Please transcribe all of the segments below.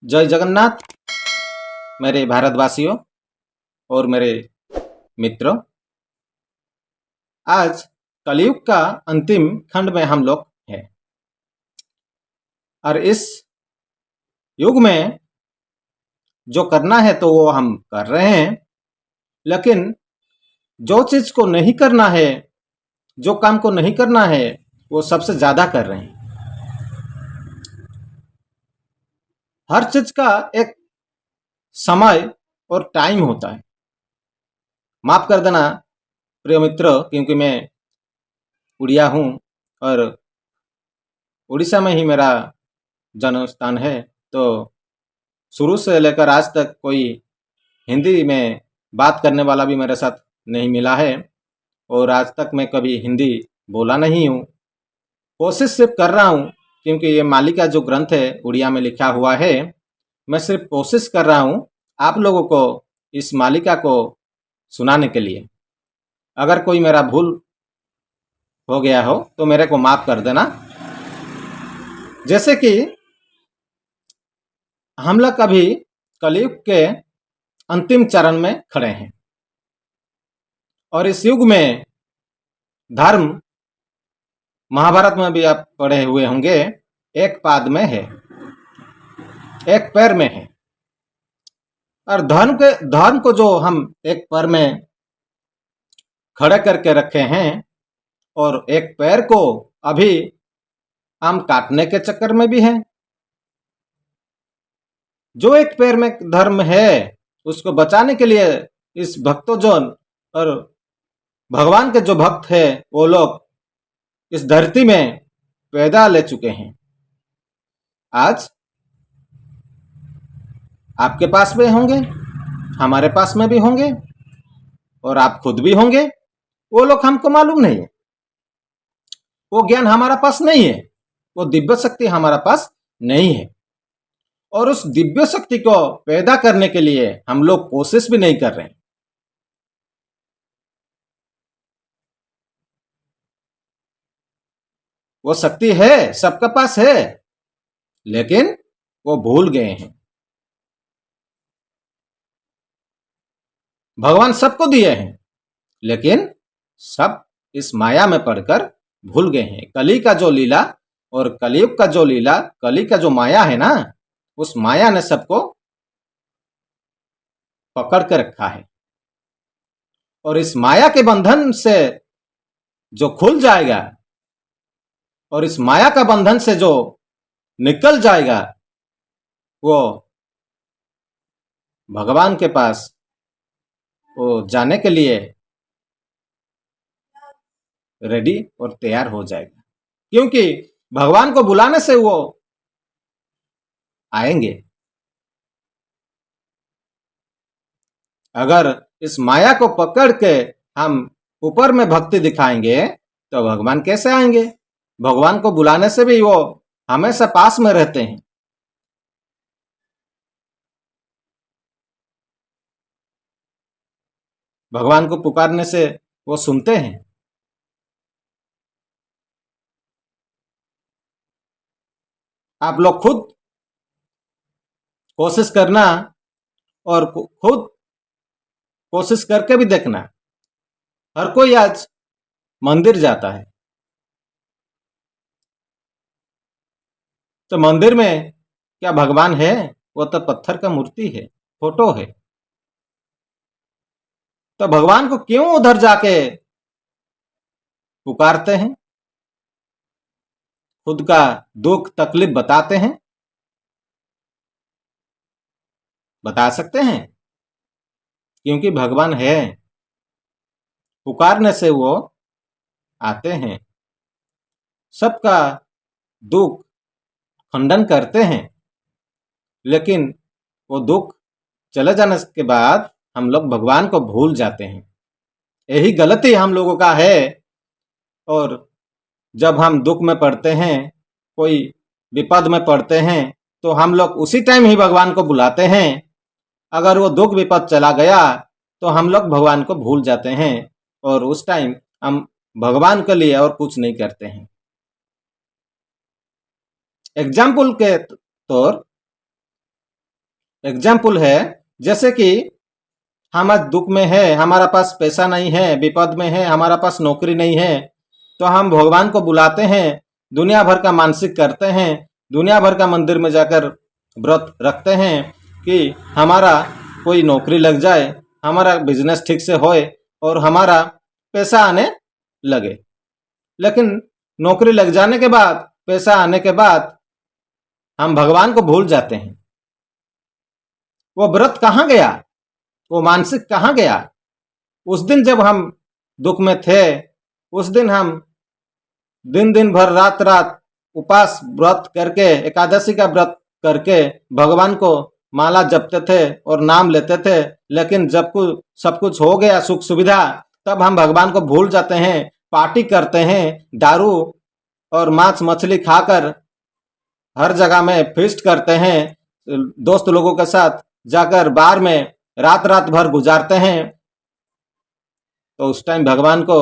जय जगन्नाथ मेरे भारतवासियों और मेरे मित्रों। आज कलयुग का अंतिम खंड में हम लोग हैं और इस युग में जो करना है तो वो हम कर रहे हैं, लेकिन जो चीज को नहीं करना है, जो काम को नहीं करना है, वो सबसे ज्यादा कर रहे हैं। हर चीज का एक समय और टाइम होता है। माफ कर देना प्रिय मित्र, क्योंकि मैं उड़िया हूँ और उड़ीसा में ही मेरा जन्म स्थान है। तो शुरू से लेकर आज तक कोई हिंदी में बात करने वाला भी मेरे साथ नहीं मिला है और आज तक मैं कभी हिंदी बोला नहीं हूँ। कोशिश सिर्फ कर रहा हूँ, क्योंकि ये मालिका जो ग्रंथ है उड़िया में लिखा हुआ है। मैं सिर्फ कोशिश कर रहा हूँ आप लोगों को इस मालिका को सुनाने के लिए। अगर कोई मेरा भूल हो गया हो तो मेरे को माफ कर देना। जैसे कि हम लोग अभी कलयुग के अंतिम चरण में खड़े हैं और इस युग में धर्म, महाभारत में भी आप पढ़े हुए होंगे, एक पाद में है, एक पैर में है। और धर्म को जो हम एक पैर में खड़े करके रखे हैं और एक पैर को अभी हम काटने के चक्कर में भी हैं। जो एक पैर में धर्म है उसको बचाने के लिए इस भक्तोजन और भगवान के जो भक्त है वो लोग इस धरती में पैदा ले चुके हैं। आज आपके पास भी होंगे, हमारे पास में भी होंगे और आप खुद भी होंगे। वो लोग हमको मालूम नहीं है, वो ज्ञान हमारा पास नहीं है, वो दिव्य शक्ति हमारा पास नहीं है और उस दिव्य शक्ति को पैदा करने के लिए हम लोग कोशिश भी नहीं कर रहे हैं। वो शक्ति है, सबके पास है, लेकिन वो भूल गए हैं। भगवान सबको दिए हैं, लेकिन सब इस माया में पड़कर भूल गए हैं। कली का जो लीला और कलयुग का जो लीला, कली का जो माया है ना, उस माया ने सबको पकड़ के रखा है और इस माया के बंधन से जो खुल जाएगा और इस माया का बंधन से जो निकल जाएगा वो भगवान के पास वो जाने के लिए रेडी और तैयार हो जाएगा, क्योंकि भगवान को बुलाने से वो आएंगे। अगर इस माया को पकड़ के हम ऊपर में भक्ति दिखाएंगे तो भगवान कैसे आएंगे? भगवान को बुलाने से भी वो हमेशा पास में रहते हैं। भगवान को पुकारने से वो सुनते हैं। आप लोग खुद कोशिश करना और खुद कोशिश करके भी देखना। हर कोई आज मंदिर जाता है, तो मंदिर में क्या भगवान है? वो तो पत्थर का मूर्ति है, फोटो है। तो भगवान को क्यों उधर जाके पुकारते हैं, खुद का दुख तकलीफ बताते हैं? बता सकते हैं, क्योंकि भगवान है। पुकारने से वो आते हैं, सबका दुख खंडन करते हैं। लेकिन वो दुख चले जाने के बाद हम लोग भगवान को भूल जाते हैं। यही गलती हम लोगों का है। और जब हम दुख में पड़ते हैं, कोई विपद में पड़ते हैं, तो हम लोग उसी टाइम ही भगवान को बुलाते हैं। अगर वो दुख विपद चला गया तो हम लोग भगवान को भूल जाते हैं और उस टाइम हम भगवान के लिए और कुछ नहीं करते हैं। एग्जाम्पल के तौर एग्जाम्पल है, जैसे कि हम आज दुख में है, हमारा पास पैसा नहीं है, विपद में है, हमारा पास नौकरी नहीं है, तो हम भगवान को बुलाते हैं, दुनिया भर का मानसिक करते हैं, दुनिया भर का मंदिर में जाकर व्रत रखते हैं कि हमारा कोई नौकरी लग जाए, हमारा बिजनेस ठीक से होए और हमारा पैसा आने लगे। लेकिन नौकरी लग जाने के बाद, पैसा आने के बाद हम भगवान को भूल जाते हैं। वो व्रत कहाँ गया, वो मानसिक कहाँ गया? उस दिन जब हम दुख में थे, उस दिन हम दिन दिन भर रात रात उपास व्रत करके, एकादशी का व्रत करके भगवान को माला जपते थे और नाम लेते थे। लेकिन जब कुछ सब कुछ हो गया, सुख सुविधा, तब हम भगवान को भूल जाते हैं, पार्टी करते हैं, दारू और मांस मछली खाकर हर जगह में फीस्ट करते हैं, दोस्त लोगों के साथ जाकर बार में रात रात भर गुजारते हैं। तो उस टाइम भगवान को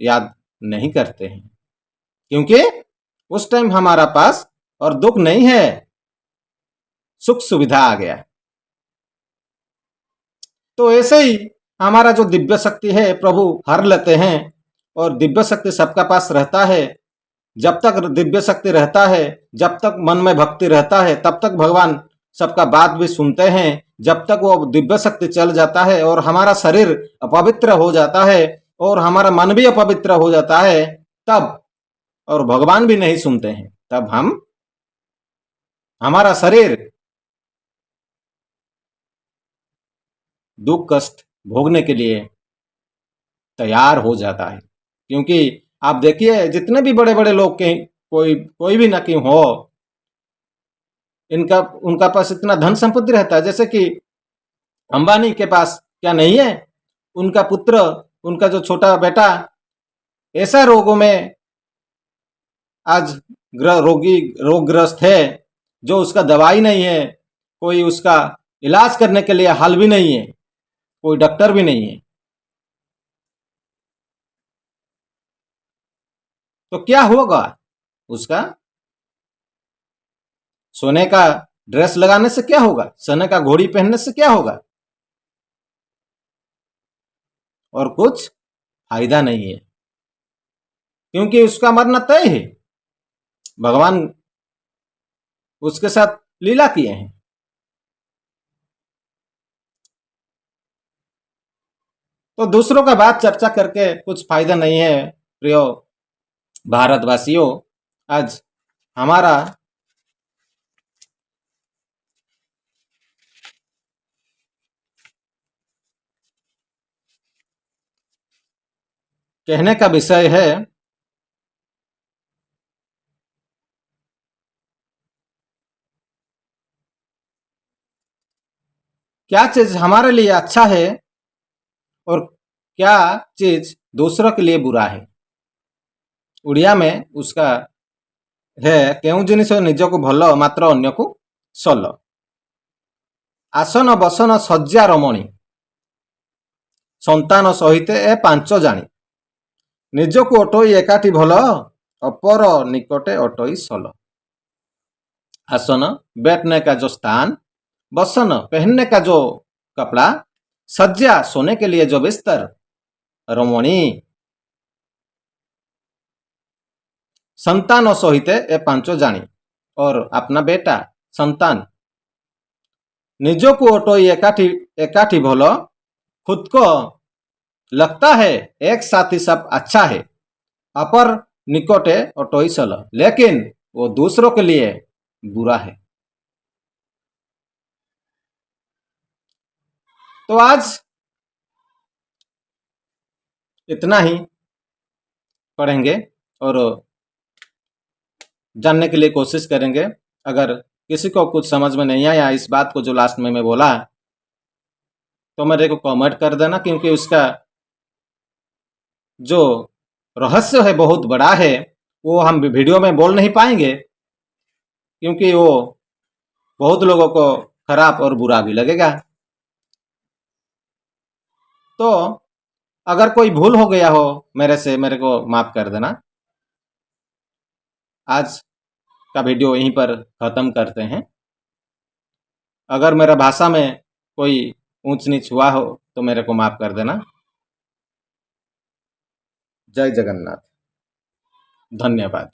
याद नहीं करते हैं, क्योंकि उस टाइम हमारा पास और दुख नहीं है, सुख सुविधा आ गया। तो ऐसे ही हमारा जो दिव्य शक्ति है प्रभु हर लेते हैं, और दिव्य शक्ति सबका पास रहता है। जब तक दिव्य शक्ति रहता है, जब तक मन में भक्ति रहता है, तब तक भगवान सबका बात भी सुनते हैं। जब तक वो दिव्य शक्ति चल जाता है और हमारा शरीर अपवित्र हो जाता है और हमारा मन भी अपवित्र हो जाता है, तब और भगवान भी नहीं सुनते हैं, तब हमारा शरीर दुख कष्ट भोगने के लिए तैयार हो जाता है। क्योंकि आप देखिए, जितने भी बड़े बड़े लोग के कोई भी ना क्यों हो, इनका उनका पास इतना धन संपत्ति रहता है। जैसे कि अंबानी के पास क्या नहीं है, उनका पुत्र, उनका जो छोटा बेटा ऐसा रोगों में आज रोगग्रस्त है, जो उसका दवाई नहीं है, कोई उसका इलाज करने के लिए हल भी नहीं है, कोई डॉक्टर भी नहीं है। तो क्या होगा उसका? सोने का ड्रेस लगाने से क्या होगा? सोने का घोड़ी पहनने से क्या होगा? और कुछ फायदा नहीं है, क्योंकि उसका मरना तय है। भगवान उसके साथ लीला किए हैं। तो दूसरों का बात चर्चा करके कुछ फायदा नहीं है। प्रिय भारतवासियों, आज हमारा कहने का विषय है, क्या चीज हमारे लिए अच्छा है और क्या चीज दूसरों के लिए बुरा है। उड़िया में उसका है, केउं जिनिष निजको भल मात्र अन्य को सल। आसन बसन शଯ୍या रमणी, संतान सहित ए पांच जानी। निजको अटई एकाठी भल, अपर निकटे अटई सल। आसन बैठने का जो स्थान, बसन पहनने का जो कपड़ा, सज्जा सोने के लिए जो बिस्तर, रमणी संतान सहित ए पांच जानी, और अपना बेटा संतान। निजो को अटोई एकाठी भलो, खुद को लगता है एक साथी सब अच्छा है, अपर निकटे अटोई सल, लेकिन वो दूसरों के लिए बुरा है। तो आज इतना ही पढ़ेंगे और जानने के लिए कोशिश करेंगे। अगर किसी को कुछ समझ में नहीं आया इस बात को जो लास्ट में मैं बोला, तो मेरे को कमेंट कर देना, क्योंकि उसका जो रहस्य है बहुत बड़ा है, वो हम वीडियो में बोल नहीं पाएंगे, क्योंकि वो बहुत लोगों को खराब और बुरा भी लगेगा। तो अगर कोई भूल हो गया हो मेरे से, मेरे को माफ कर देना। आज का वीडियो यहीं पर ख़त्म करते हैं। अगर मेरा भाषा में कोई ऊंच नीच हुआ हो तो मेरे को माफ कर देना। जय जगन्नाथ। धन्यवाद।